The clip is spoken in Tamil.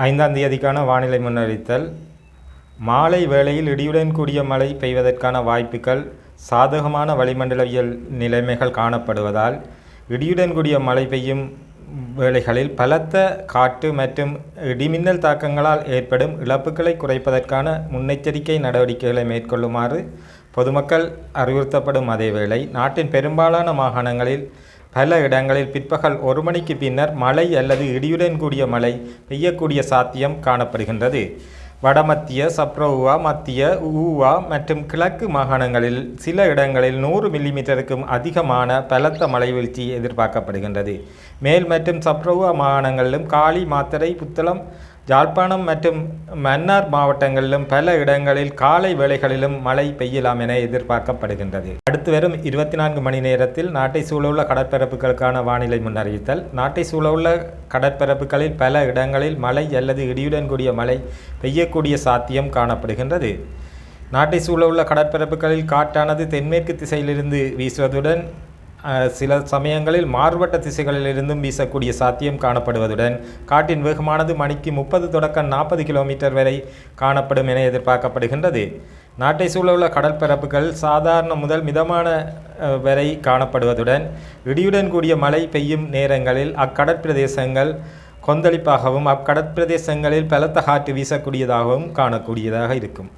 5ஆம் தேதிக்கான வானிலை முன்னறிவித்தல். மாலை வேளையில் இடியுடன் கூடிய மழை பெய்வதற்கான வாய்ப்புகள் சாதகமான வளிமண்டலவியல் நிலைமைகள் காணப்படுவதால் இடியுடன் கூடிய மழை பெய்யும் வேளைகளில் பலத்த காற்று மற்றும் இடிமின்னல் தாக்கங்களால் ஏற்படும் இழப்புகளை குறைப்பதற்கான முன்னெச்சரிக்கை நடவடிக்கைகளை மேற்கொள்ளுமாறு பொதுமக்கள் அறிவுறுத்தப்படும். அதேவேளை நாட்டின் பெரும்பாலான மாகாணங்களில் பல இடங்களில் பிற்பகல் 1 மணிக்கு பின்னர் மழை அல்லது இடியுடன் கூடிய மழை பெய்யக்கூடிய சாத்தியம் காணப்படுகின்றது. வடமத்திய, சப்ரவுவா, மத்திய, ஊவா மற்றும் கிழக்கு மாகாணங்களில் சில இடங்களில் 100 மில்லிமீட்டருக்கும் அதிகமான பலத்த மழை வீழ்ச்சி எதிர்பார்க்கப்படுகின்றது. மேல் மற்றும் சப்ரவுவா மாகாணங்களிலும் காலி, மாத்தறை, புத்தளம், யாழ்ப்பாணம் மற்றும் மன்னார் மாவட்டங்களிலும் பல இடங்களில் காலை வேளைகளிலும் மழை பெய்யலாம் என எதிர்பார்க்கப்படுகின்றது. அடுத்து வரும் 24 மணி நேரத்தில் நாட்டை சூழவுள்ள கடற்பரப்புகளுக்கான வானிலை முன்னறிவித்தல். நாட்டை சூழவுள்ள கடற்பரப்புகளில் பல இடங்களில் மழை அல்லது இடியுடன் கூடிய மழை பெய்யக்கூடிய சாத்தியம் காணப்படுகின்றது. நாட்டை சூழவுள்ள கடற்பரப்புகளில் காற்றானது தென்மேற்கு திசையிலிருந்து வீசுவதுடன் சில சமயங்களில் மாறுபட்ட திசைகளிலிருந்தும் வீசக்கூடிய சாத்தியம் காணப்படுவதுடன் காற்றின் வேகமானது மணிக்கு 30 தொடக்கம் 40 கிலோமீட்டர் வரை காணப்படும் என எதிர்பார்க்கப்படுகின்றது. நாட்டை சூழவுள்ள கடற்பரப்புகள் சாதாரண முதல் மிதமான வரை காணப்படுவதுடன் இடியுடன் கூடிய மழை பெய்யும் நேரங்களில் அக்கடற்பிரதேசங்கள் கொந்தளிப்பாகவும் அக்கடற்பிரதேசங்களில் பலத்த காற்று வீசக்கூடியதாகவும் காணக்கூடியதாக இருக்கும்.